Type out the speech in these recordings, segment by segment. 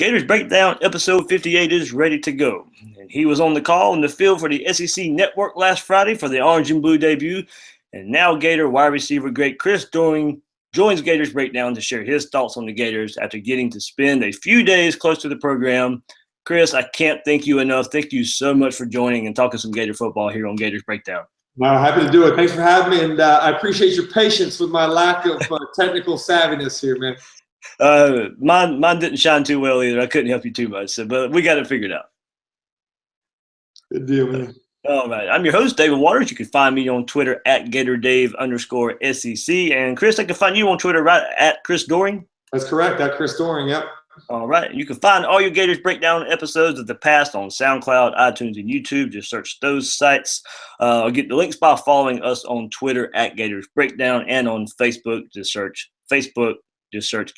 Gators Breakdown episode 58 is ready to go. And he was on the call in the field for the SEC Network last Friday for the Orange and Blue debut. And now Gator wide receiver great Chris Doering joins Gators Breakdown to share his thoughts on the Gators after getting to spend a few days close to the program. Chris, I can't thank you enough. Thank you so much for joining and talking some Gator football here on Gators Breakdown. Well, happy to do it. Thanks for having me, and I appreciate your patience with my lack of technical savviness here, man. Mine didn't shine too well either. I couldn't help you too much, but we got it figured out. Good deal, man. All right. I'm your host, David Waters. You can find me on Twitter at GatorDave_SEC. And Chris, I can find you on Twitter right at Chris Doering. That's correct. At Chris Doering, yep. All right. You can find all your Gators Breakdown episodes of the past on SoundCloud, iTunes, and YouTube. Just search those sites. Or get the links by following us on Twitter at Gators Breakdown and on Facebook. Just search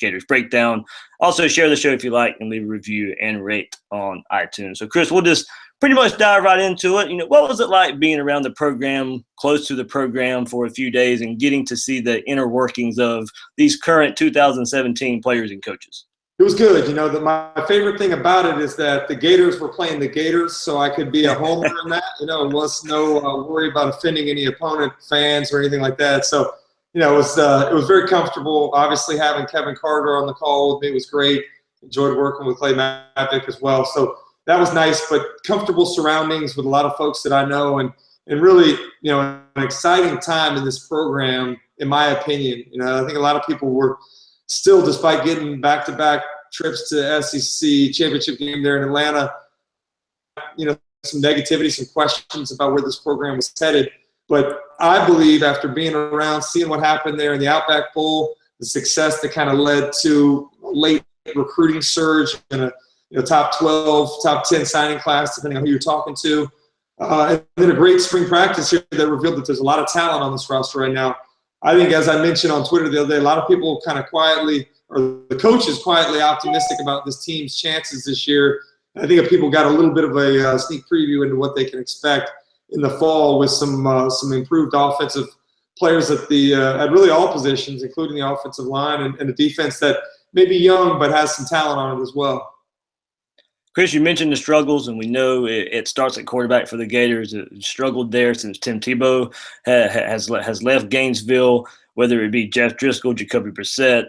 Gators Breakdown. Also, share the show if you like and leave a review and rate on iTunes. So, Chris, we'll just pretty much dive right into it. What was it like being around the program, close to the program for a few days and getting to see the inner workings of these current 2017 players and coaches? It was good. My favorite thing about it is that the Gators were playing the Gators, so I could be a homer in that. It was no worry about offending any opponent fans or anything like that. So, it was very comfortable. Obviously, having Kevin Carter on the call with me was great. Enjoyed working with Clay Mavick as well. So that was nice, but comfortable surroundings with a lot of folks that I know, and really, an exciting time in this program, in my opinion. I think a lot of people were still, despite getting back-to-back trips to SEC championship game there in Atlanta, some negativity, some questions about where this program was headed. But I believe after being around, seeing what happened there in the Outback Bowl, the success that kind of led to a late recruiting surge and a top 12, top 10 signing class, depending on who you're talking to, and then a great spring practice here that revealed that there's a lot of talent on this roster right now. I think, as I mentioned on Twitter the other day, a lot of people kind of quietly, or the coaches quietly optimistic about this team's chances this year. I think people got a little bit of a sneak preview into what they can expect in the fall with some improved offensive players at really all positions, including the offensive line and a defense that may be young but has some talent on it as well. Chris, you mentioned the struggles, and we know it starts at quarterback for the Gators. It struggled there since Tim Tebow has left Gainesville, whether it be Jeff Driscoll, Jacoby Brissett,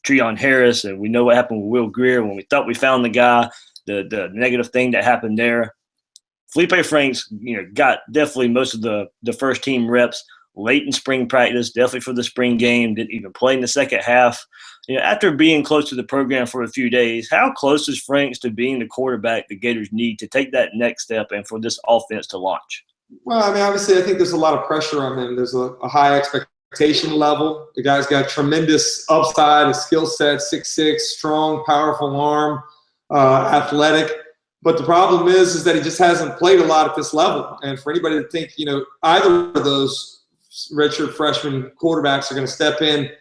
Treon Harris, and we know what happened with Will Grier when we thought we found the guy, the negative thing that happened there. Felipe Franks, got definitely most of the first team reps late in spring practice, definitely for the spring game, didn't even play in the second half. After being close to the program for a few days, how close is Franks to being the quarterback the Gators need to take that next step and for this offense to launch? Well, obviously I think there's a lot of pressure on him. There's a high expectation level. The guy's got tremendous upside, a skill set, 6'6", strong, powerful arm, athletic. But the problem is that he just hasn't played a lot at this level. And for anybody to think, either of those redshirt freshman quarterbacks are going to step in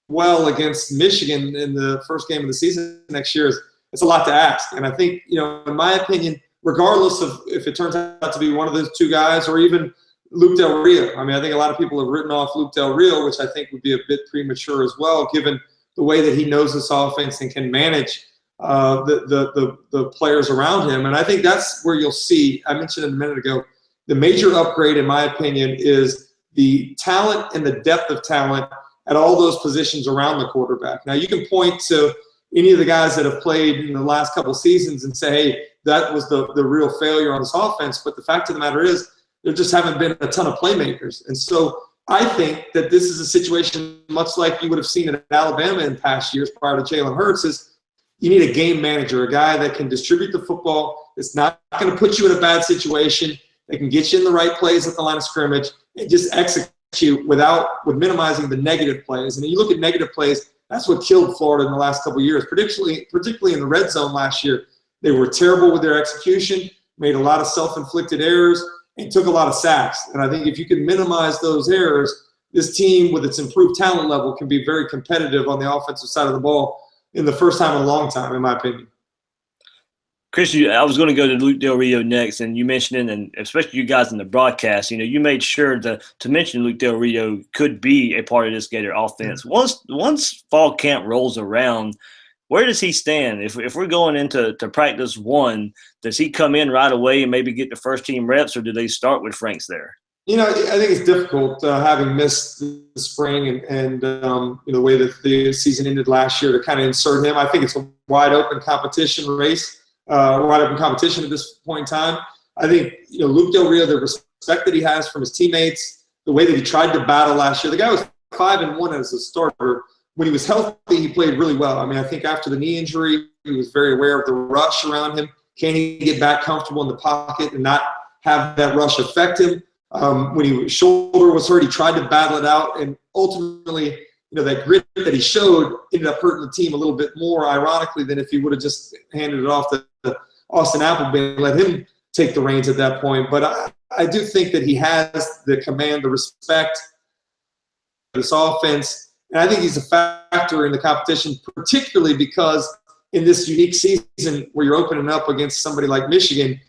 well against Michigan in the first game of the season next year, it's a lot to ask. And I think, in my opinion, regardless of if it turns out to be one of those two guys or even Luke Del Rio. I think a lot of people have written off Luke Del Rio, which I think would be a bit premature as well, given the way that he knows this offense and can manage the players around him. And I think that's where you'll see, I mentioned it a minute ago, the major upgrade, in my opinion, is the talent and the depth of talent at all those positions around the quarterback. Now, you can point to any of the guys that have played in the last couple of seasons and say, hey, that was the real failure on this offense. But the fact of the matter is, there just haven't been a ton of playmakers. And so I think that this is a situation much like you would have seen in Alabama in past years prior to Jalen Hurts, is you need a game manager, a guy that can distribute the football, that's not going to put you in a bad situation, that can get you in the right plays at the line of scrimmage, and just execute with minimizing the negative plays. And you look at negative plays, that's what killed Florida in the last couple of years, particularly in the red zone last year. They were terrible with their execution, made a lot of self-inflicted errors, and took a lot of sacks. And I think if you can minimize those errors, this team with its improved talent level can be very competitive on the offensive side of the ball in the first time in a long time, in my opinion. Chris, I was going to go to Luke Del Rio next, and you mentioned it, and especially you guys in the broadcast, you made sure to mention Luke Del Rio could be a part of this Gator offense. Once fall camp rolls around, Where does he stand? If we're going into practice one, does he come in right away and maybe get the first team reps, or do they start with Franks there? I think it's difficult having missed the spring and the way that the season ended last year to kind of insert him. I think it's a wide open competition race, wide open competition at this point in time. I think Luke Del Rio, the respect that he has from his teammates, the way that he tried to battle last year. The guy was 5-1 as a starter. When he was healthy, he played really well. I mean, I think after the knee injury, he was very aware of the rush around him. Can he get back comfortable in the pocket and not have that rush affect him? When his shoulder was hurt, he tried to battle it out, and ultimately, that grit that he showed ended up hurting the team a little bit more, ironically, than if he would have just handed it off to Austin Appleby and let him take the reins at that point. But I do think that he has the command, the respect, this offense, and I think he's a factor in the competition, particularly because in this unique season where you're opening up against somebody like Michigan,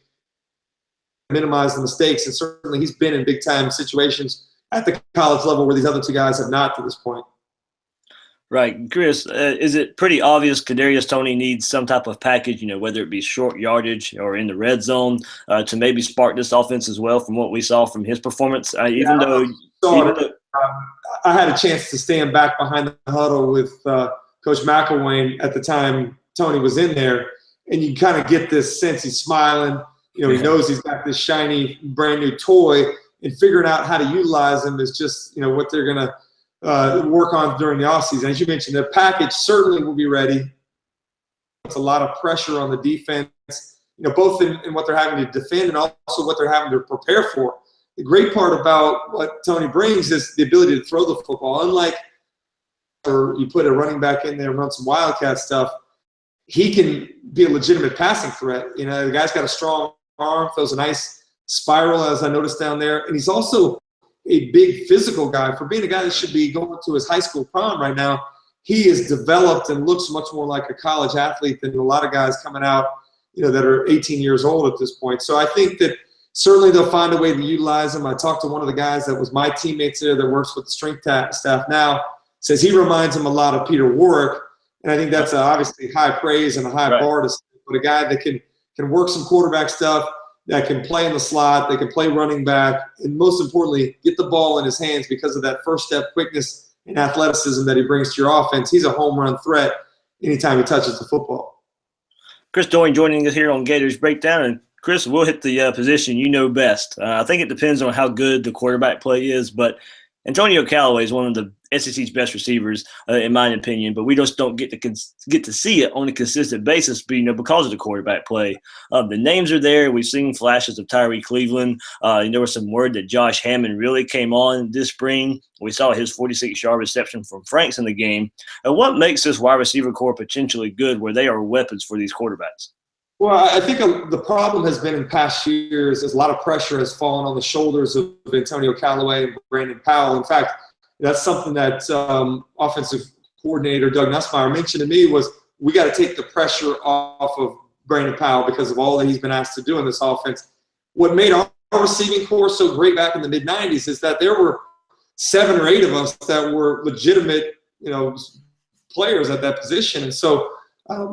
minimize the mistakes, and certainly he's been in big-time situations at the college level where these other two guys have not to this point. Right. Chris, is it pretty obvious Kadarius Toney needs some type of package, whether it be short yardage or in the red zone, to maybe spark this offense as well from what we saw from his performance? I had a chance to stand back behind the huddle with Coach McElwain at the time Toney was in there, and you kind of get this sense he's smiling. He knows he's got this shiny, brand new toy, and figuring out how to utilize him is just, what they're going to work on during the offseason. As you mentioned, the package certainly will be ready. It's a lot of pressure on the defense, both in what they're having to defend and also what they're having to prepare for. The great part about what Toney brings is the ability to throw the football. Unlike or you put a running back in there and run some wildcat stuff, he can be a legitimate passing threat. The guy's got a strong arm, throws a nice spiral, as I noticed down there. And he's also a big physical guy. For being a guy that should be going to his high school prom right now, he is developed and looks much more like a college athlete than a lot of guys coming out, that are 18 years old at this point. So I think that certainly they'll find a way to utilize him. I talked to one of the guys that was my teammates there that works with the strength staff now, says he reminds him a lot of Peter Warwick. And I think that's obviously high praise and a high bar to set, but a guy that can work some quarterback stuff, that can play in the slot, that can play running back, and most importantly, get the ball in his hands because of that first step quickness and athleticism that he brings to your offense. He's a home run threat anytime he touches the football. Chris Doering joining us here on Gators Breakdown. And Chris, we'll hit the position you know best. I think it depends on how good the quarterback play is, but Antonio Callaway is one of the SEC's best receivers, in my opinion, but we just don't get to see it on a consistent basis, because of the quarterback play. The names are there. We've seen flashes of Tyree Cleveland. There was some word that Josh Hammond really came on this spring. We saw his 46-yard reception from Franks in the game. What makes this wide receiver core potentially good where they are weapons for these quarterbacks? Well, I think the problem has been in past years is a lot of pressure has fallen on the shoulders of Antonio Callaway and Brandon Powell. In fact, that's something that offensive coordinator Doug Nussmeier mentioned to me was we got to take the pressure off of Brandon Powell because of all that he's been asked to do in this offense. What made our receiving core so great back in the mid-'90s is that there were 7 or 8 of us that were legitimate, players at that position. And so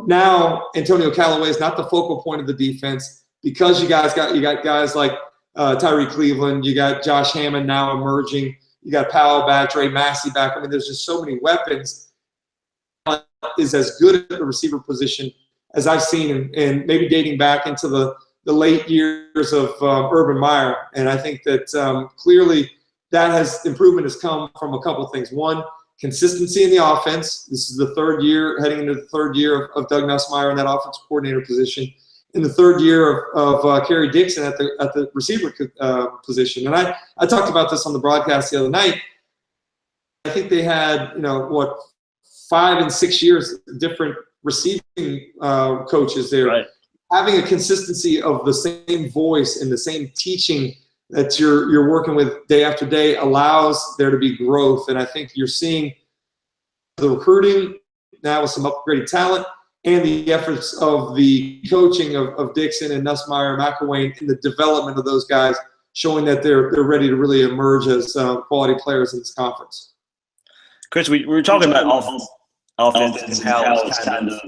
now Antonio Callaway is not the focal point of the defense because you got guys like Tyree Cleveland, you got Josh Hammond now emerging, you got Powell back, Dre Massey back. I mean, there's just so many weapons. Is as good at the receiver position as I've seen, and maybe dating back into the late years of Urban Meyer. And I think that clearly improvement has come from a couple of things. One, consistency in the offense. This is the third year, heading into the third year of Doug Nussmeier in that offensive coordinator position. In the third year of Kerry Dixon at the receiver position. And I talked about this on the broadcast the other night. I think they had, 5 and 6 years different receiving coaches there. Right. Having a consistency of the same voice and the same teaching that you're working with day after day allows there to be growth. And I think you're seeing the recruiting now with some upgraded talent and the efforts of the coaching of Dixon and Nussmeier and McElwain in the development of those guys, showing that they're ready to really emerge as quality players in this conference. Chris, we were talking about offense. offense and how it's kind of,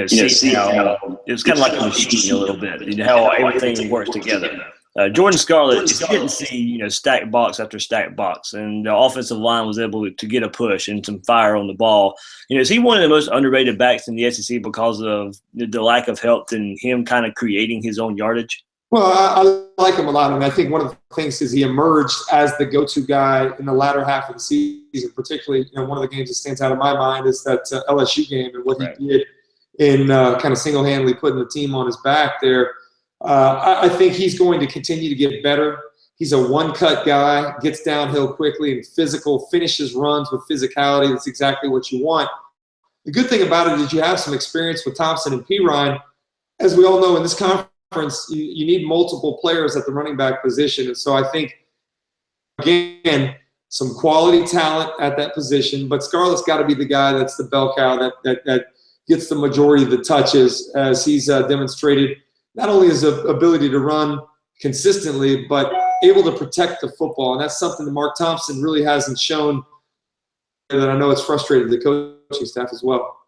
see how it was kind of like a machine a little bit, how everything works together. Jordan Scarlett just didn't see, stacked box after stacked box, and the offensive line was able to get a push and some fire on the ball. Is he one of the most underrated backs in the SEC because of the lack of help and him kind of creating his own yardage? Well, I like him a lot, and I think one of the things is he emerged as the go-to guy in the latter half of the season. Particularly, one of the games that stands out in my mind is that LSU game and what he did in kind of single-handedly putting the team on his back there. I think he's going to continue to get better. He's a one-cut guy, gets downhill quickly and physical, finishes runs with physicality. That's exactly what you want. The good thing about it is you have some experience with Thompson and Pirine. As we all know, in this conference, you need multiple players at the running back position. And so I think, again, some quality talent at that position. But Scarlett's got to be the guy that's the bell cow that gets the majority of the touches, as he's demonstrated not only his ability to run consistently, but able to protect the football. And that's something that Mark Thompson really hasn't shown, that I know it's frustrated the coaching staff as well.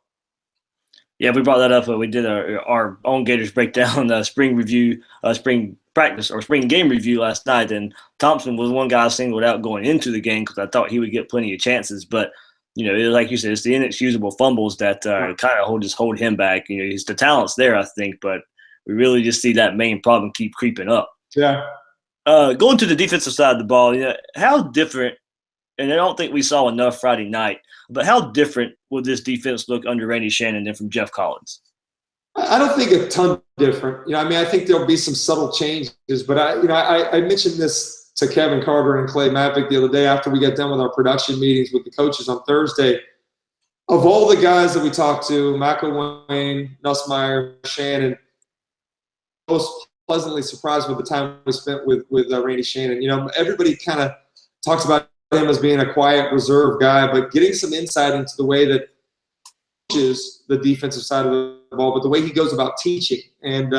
Yeah, we brought that up. We did our own Gators breakdown, spring review, spring practice or spring game review last night. And Thompson was one guy I singled out going into the game because I thought he would get plenty of chances. But, like you said, it's the inexcusable fumbles that kind of hold him back. The talent's there, I think, but we really just see that main problem keep creeping up. Yeah. Going to the defensive side of the ball, how different, and I don't think we saw enough Friday night, but how different would this defense look under Randy Shannon than from Jeff Collins? I don't think a ton different. I think there'll be some subtle changes, but I mentioned this to Kevin Carter and Clay Mavick the other day after we got done with our production meetings with the coaches on Thursday. Of all the guys that we talked to, McElwain, Nussmeier, Shannon, most pleasantly surprised with the time we spent with Randy Shannon. Everybody kind of talks about him as being a quiet, reserved guy, but getting some insight into the way that he coaches the defensive side of the ball, but the way he goes about teaching and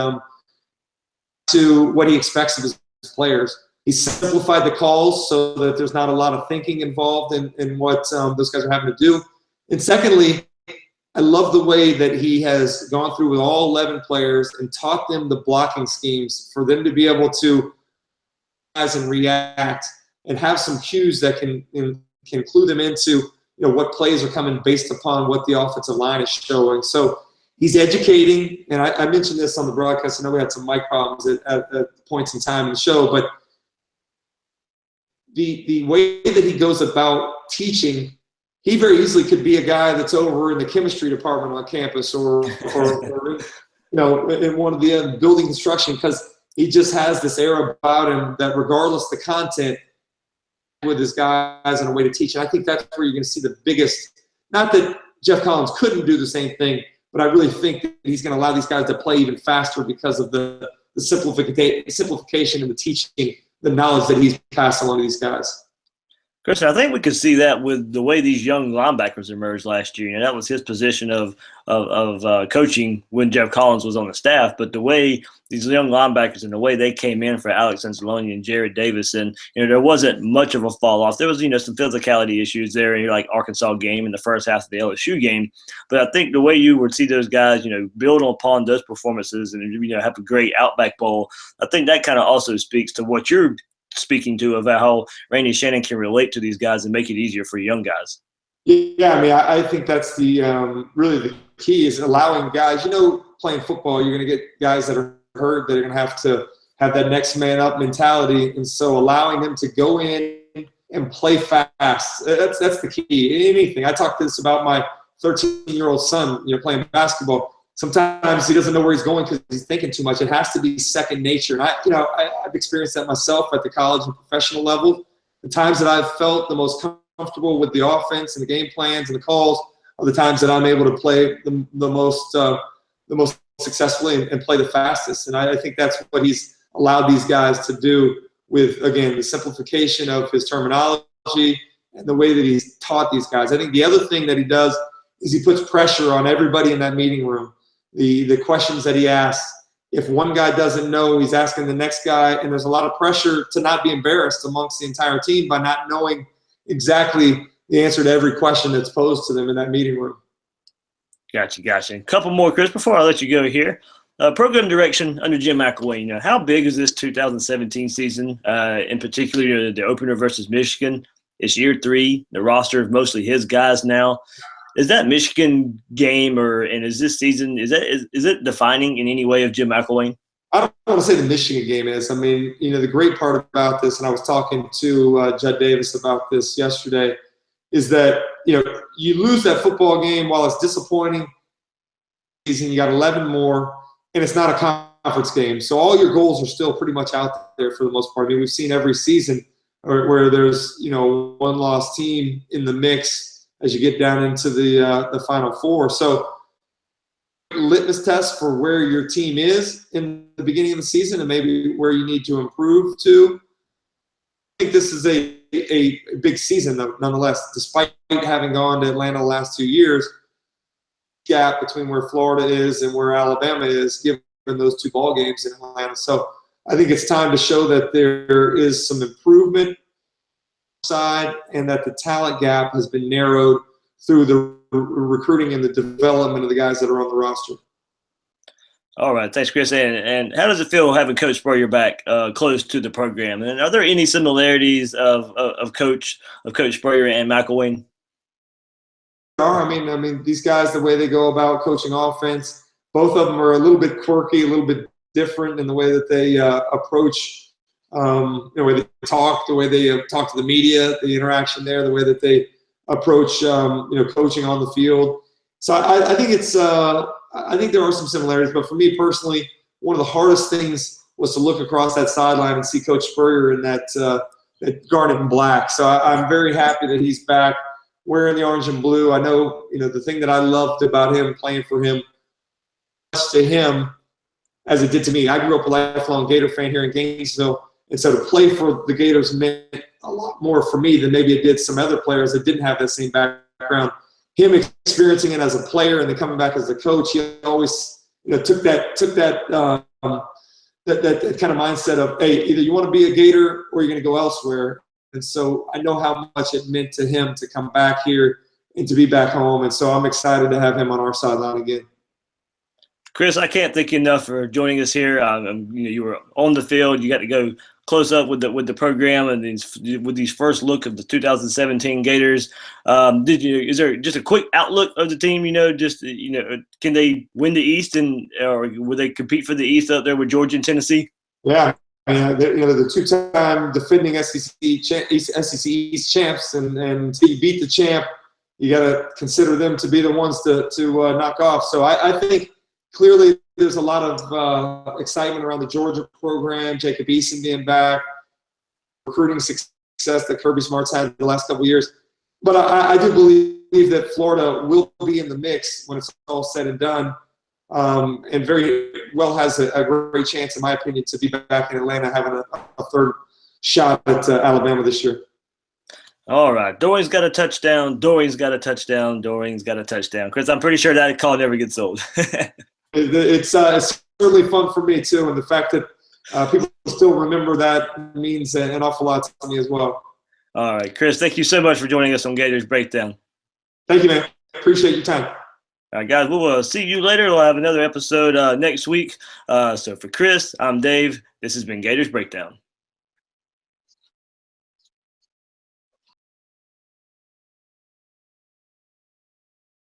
to what he expects of his players. He simplified the calls so that there's not a lot of thinking involved in what those guys are having to do. And secondly, I love the way that he has gone through with all 11 players and taught them the blocking schemes for them to be able to and react and have some cues that can clue them into what plays are coming based upon what the offensive line is showing. So he's educating, and I mentioned this on the broadcast. I know we had some mic problems at points in time in the show, but the way that he goes about teaching, he very easily could be a guy that's over in the chemistry department on campus or in one of the building construction, because he just has this air about him that regardless of the content, with his guys and a way to teach. And I think that's where you're going to see the biggest, not that Jeff Collins couldn't do the same thing, but I really think that he's going to allow these guys to play even faster because of the simplification and the teaching, the knowledge that he's passed along to these guys. Christian, I think we could see that with the way these young linebackers emerged last year. That was his position of coaching when Jeff Collins was on the staff. But the way these young linebackers and the way they came in for Alex Anzalone and Jared Davis, and there wasn't much of a fall off. There was some physicality issues there in like Arkansas game in the first half of the LSU game. But I think the way you would see those guys, build upon those performances and have a great Outback Bowl, I think that kind of also speaks to what you're speaking to about how Randy Shannon can relate to these guys and make it easier for young guys. Yeah, I think that's the really the key is allowing guys, playing football, you're going to get guys that are hurt that are going to have that next man up mentality. And so allowing them to go in and play fast, that's the key. Anything. I talked this about my 13-year-old son, playing basketball. Sometimes he doesn't know where he's going because he's thinking too much. It has to be second nature. And I've experienced that myself at the college and professional level. The times that I've felt the most comfortable with the offense and the game plans and the calls are the times that I'm able to play the most successfully and play the fastest. And I think that's what he's allowed these guys to do with, again, the simplification of his terminology and the way that he's taught these guys. I think the other thing that he does is he puts pressure on everybody in that meeting room. The questions that he asks, if one guy doesn't know, he's asking the next guy, and there's a lot of pressure to not be embarrassed amongst the entire team by not knowing exactly the answer to every question that's posed to them in that meeting room. Gotcha. A couple more, Chris, before I let you go here. Program direction under Jim McElwain. How big is this 2017 season? In particular, the opener versus Michigan. It's year 3. The roster is mostly his guys now. Is that Michigan game, and is this season is it defining in any way of Jim McElwain? I don't want to say the Michigan game is. I mean, the great part about this, and I was talking to Judd Davis about this yesterday, is that you lose that football game while it's disappointing. You got 11 more, and it's not a conference game, so all your goals are still pretty much out there for the most part. I mean, we've seen every season where there's one lost team in the mix as you get down into the Final Four. So litmus test for where your team is in the beginning of the season and maybe where you need to improve to. I think this is a big season, nonetheless, despite having gone to Atlanta the last 2 years. Gap between where Florida is and where Alabama is, given those 2 ball games in Atlanta. So I think it's time to show that there is some improvement side and that the talent gap has been narrowed through the recruiting and the development of the guys that are on the roster. All right, thanks, Chris. And how does it feel having Coach Spurrier back close to the program? And are there any similarities of Coach Spurrier and McElwain? I mean, these guys, the way they go about coaching offense, both of them are a little bit quirky, a little bit different in the way that they approach, the way they talk, the way they talk to the media, the interaction there, the way that they approach, coaching on the field. So I think I think there are some similarities, but for me personally, one of the hardest things was to look across that sideline and see Coach Spurrier in that garnet and black. So I'm very happy that he's back wearing the orange and blue. I know, the thing that I loved about him, playing for him, to him as it did to me. I grew up a lifelong Gator fan here in Gainesville, and so to play for the Gators meant a lot more for me than maybe it did some other players that didn't have that same background. Him experiencing it as a player and then coming back as a coach, he always took that kind of mindset of, hey, either you want to be a Gator or you're going to go elsewhere. And so I know how much it meant to him to come back here and to be back home. And so I'm excited to have him on our sideline again. Chris, I can't thank you enough for joining us here. You were on the field. You got to go close up with the program and with these first look of the 2017 Gators. Is there just a quick outlook of the team? Can they win the East or will they compete for the East up there with Georgia and Tennessee? Yeah. The 2-time defending SEC East champs, and until you beat the champ, you got to consider them to be the ones to knock off. So I think clearly there's a lot of excitement around the Georgia program, Jacob Eason being back, recruiting success that Kirby Smart's had the last couple of years. But I do believe that Florida will be in the mix when it's all said and done. And very well has a great chance, in my opinion, to be back in Atlanta having a third shot at Alabama this year. All right. Doering's got a touchdown. Doering's got a touchdown. Doering's got a touchdown. Chris, I'm pretty sure that call never gets old. It's certainly fun for me, too. And the fact that people still remember that means an awful lot to me as well. All right. Chris, thank you so much for joining us on Gators Breakdown. Thank you, man. Appreciate your time. All right, guys, we'll see you later. We'll have another episode next week. So for Chris, I'm Dave. This has been Gators Breakdown.